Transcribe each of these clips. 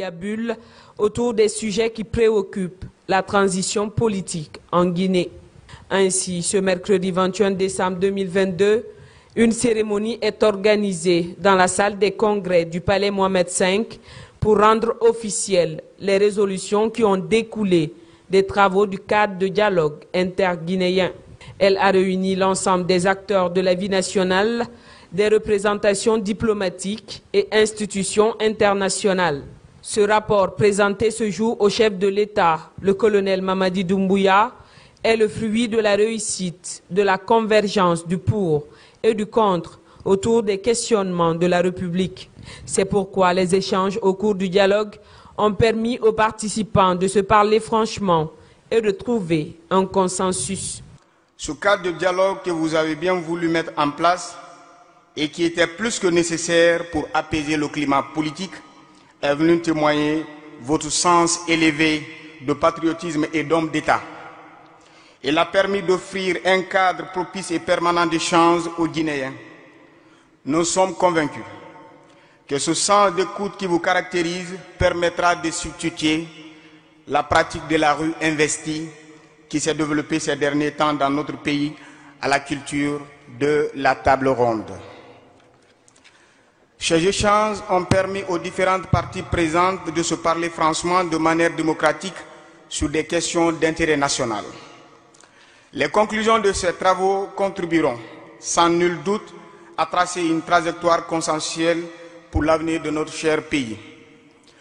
conciliabule autour des sujets qui préoccupent la transition politique en Guinée. Ainsi, ce mercredi 21 décembre 2022, une cérémonie est organisée dans la salle des congrès du Palais Mohamed V pour rendre officielles les résolutions qui ont découlé des travaux du cadre de dialogue interguinéen. Elle a réuni l'ensemble des acteurs de la vie nationale, des représentations diplomatiques et institutions internationales. Ce rapport présenté ce jour au chef de l'État, le colonel Mamadi Doumbouya, est le fruit de la réussite de la convergence du pour et du contre autour des questionnements de la République. C'est pourquoi les échanges au cours du dialogue ont permis aux participants de se parler franchement et de trouver un consensus. Ce cadre de dialogue que vous avez bien voulu mettre en place et qui était plus que nécessaire pour apaiser le climat politique est venu témoigner votre sens élevé de patriotisme et d'homme d'État. Il a permis d'offrir un cadre propice et permanent d'échange aux Guinéens. Nous sommes convaincus que ce sens d'écoute qui vous caractérise permettra de substituer la pratique de la rue investie qui s'est développée ces derniers temps dans notre pays à la culture de la table ronde. Ces échanges ont permis aux différentes parties présentes de se parler franchement de manière démocratique sur des questions d'intérêt national. Les conclusions de ces travaux contribueront, sans nul doute, à tracer une trajectoire consensuelle pour l'avenir de notre cher pays.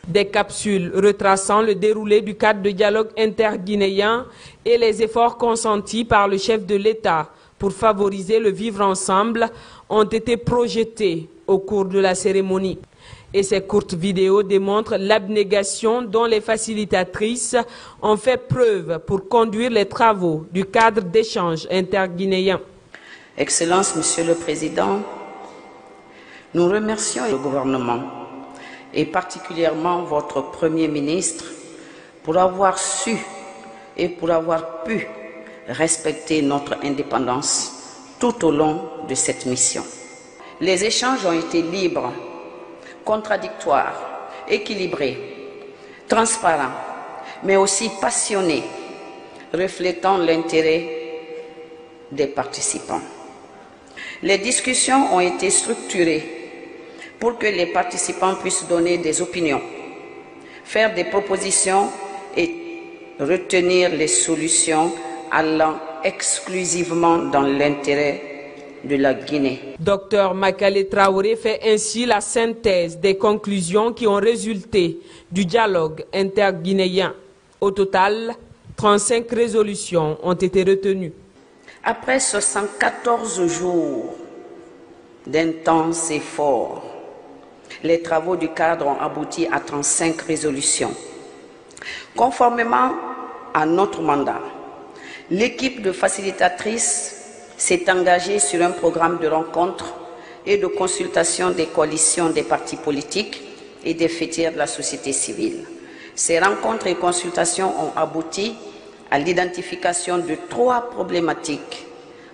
Des capsules retraçant le déroulé du cadre de dialogue interguinéen et les efforts consentis par le chef de l'État pour favoriser le vivre ensemble ont été projetées au cours de la cérémonie. Et ces courtes vidéos démontrent l'abnégation dont les facilitatrices ont fait preuve pour conduire les travaux du cadre d'échange interguinéen. Excellence, Monsieur le Président, nous remercions le gouvernement et particulièrement votre Premier ministre pour avoir su et pour avoir pu respecter notre indépendance tout au long de cette mission. Les échanges ont été libres, contradictoires, équilibrés, transparents, mais aussi passionnés, reflétant l'intérêt des participants. Les discussions ont été structurées pour que les participants puissent donner des opinions, faire des propositions et retenir les solutions allant exclusivement dans l'intérêt de la Guinée. Dr Makale Traoré fait ainsi la synthèse des conclusions qui ont résulté du dialogue interguinéen. Au total, 35 résolutions ont été retenues. Après 74 jours d'intenses efforts, les travaux du cadre ont abouti à 35 résolutions. Conformément à notre mandat, l'équipe de facilitatrices s'est engagée sur un programme de rencontres et de consultation des coalitions des partis politiques et des fêtières de la société civile. Ces rencontres et consultations ont abouti à l'identification de 3 problématiques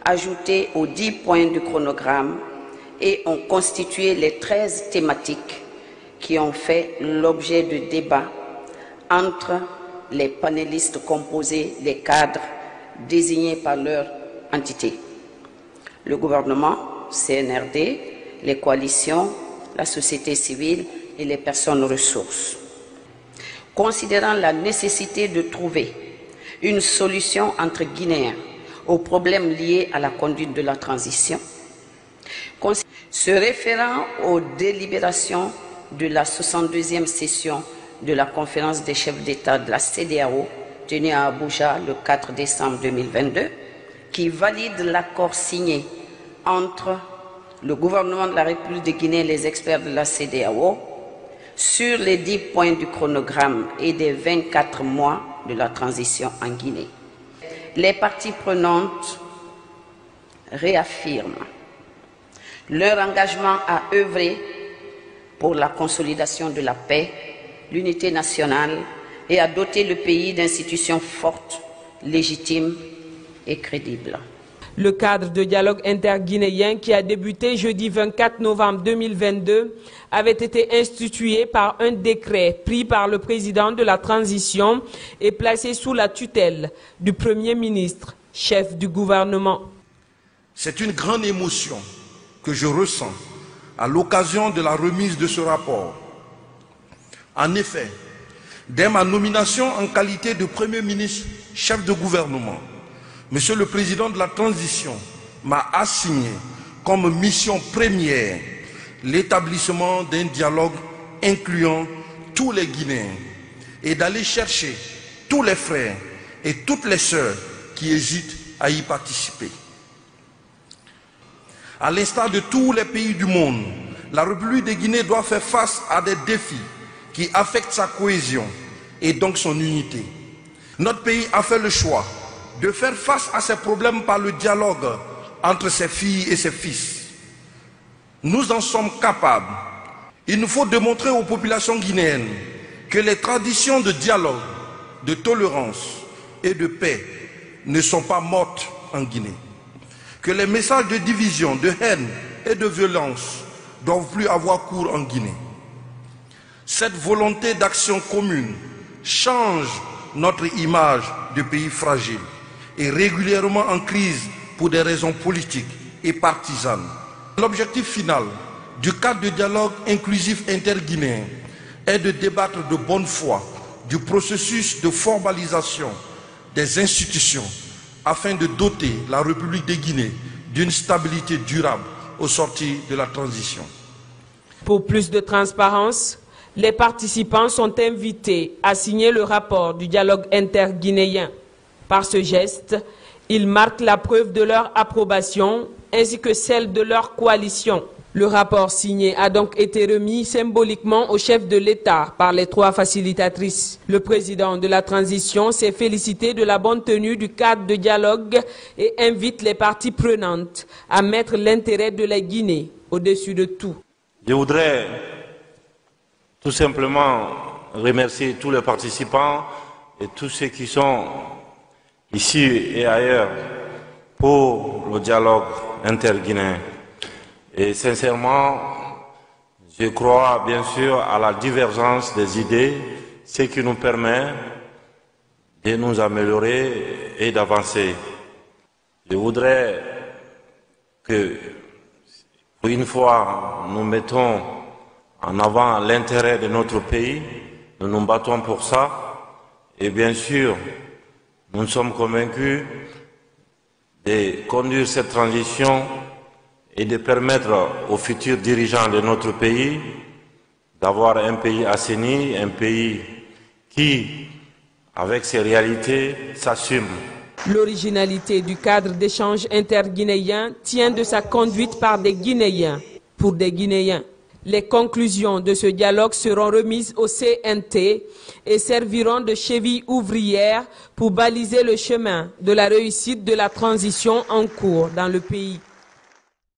ajoutées aux 10 points du chronogramme et ont constitué les 13 thématiques qui ont fait l'objet de débats entre les panélistes composés des cadres désignés par leur entité. Le gouvernement, CNRD, les coalitions, la société civile et les personnes ressources. Considérant la nécessité de trouver une solution entre Guinéens aux problèmes liés à la conduite de la transition, se référant aux délibérations de la 62e session de la conférence des chefs d'État de la CEDEAO tenue à Abuja le 4 décembre 2022, qui valide l'accord signé entre le gouvernement de la République de Guinée et les experts de la CEDEAO sur les 10 points du chronogramme et des 24 mois de la transition en Guinée. Les parties prenantes réaffirment leur engagement à œuvrer pour la consolidation de la paix, l'unité nationale et à doter le pays d'institutions fortes, légitimes et crédibles. Le cadre de dialogue interguinéen qui a débuté jeudi 24 novembre 2022 avait été institué par un décret pris par le président de la transition et placé sous la tutelle du Premier ministre, chef du gouvernement. C'est une grande émotion que je ressens à l'occasion de la remise de ce rapport. En effet, dès ma nomination en qualité de Premier ministre, chef de gouvernement, Monsieur le Président de la Transition m'a assigné comme mission première l'établissement d'un dialogue incluant tous les Guinéens et d'aller chercher tous les frères et toutes les sœurs qui hésitent à y participer. À l'instar de tous les pays du monde, la République de Guinée doit faire face à des défis qui affectent sa cohésion et donc son unité. Notre pays a fait le choix de faire face à ces problèmes par le dialogue entre ses filles et ses fils. Nous en sommes capables. Il nous faut démontrer aux populations guinéennes que les traditions de dialogue, de tolérance et de paix ne sont pas mortes en Guinée. Que les messages de division, de haine et de violence ne doivent plus avoir cours en Guinée. Cette volonté d'action commune change notre image de pays fragile et régulièrement en crise pour des raisons politiques et partisanes. L'objectif final du cadre de dialogue inclusif interguinéen est de débattre de bonne foi du processus de formalisation des institutions afin de doter la République de Guinée d'une stabilité durable au sortir de la transition. Pour plus de transparence, les participants sont invités à signer le rapport du dialogue interguinéen. Par ce geste, ils marquent la preuve de leur approbation ainsi que celle de leur coalition. Le rapport signé a donc été remis symboliquement au chef de l'État par les 3 facilitatrices. Le président de la transition s'est félicité de la bonne tenue du cadre de dialogue et invite les parties prenantes à mettre l'intérêt de la Guinée au-dessus de tout. Je voudrais tout simplement remercier tous les participants et tous ceux qui sont ici et ailleurs pour le dialogue interguinéen. Et sincèrement, je crois bien sûr à la divergence des idées, ce qui nous permet de nous améliorer et d'avancer. Je voudrais que, pour une fois, nous mettons en avant l'intérêt de notre pays, nous nous battons pour ça, et bien sûr, nous sommes convaincus de conduire cette transition et de permettre aux futurs dirigeants de notre pays d'avoir un pays assaini, un pays qui, avec ses réalités, s'assume. L'originalité du cadre d'échange interguinéen tient de sa conduite par des Guinéens pour des Guinéens. Les conclusions de ce dialogue seront remises au CNT et serviront de cheville ouvrière pour baliser le chemin de la réussite de la transition en cours dans le pays.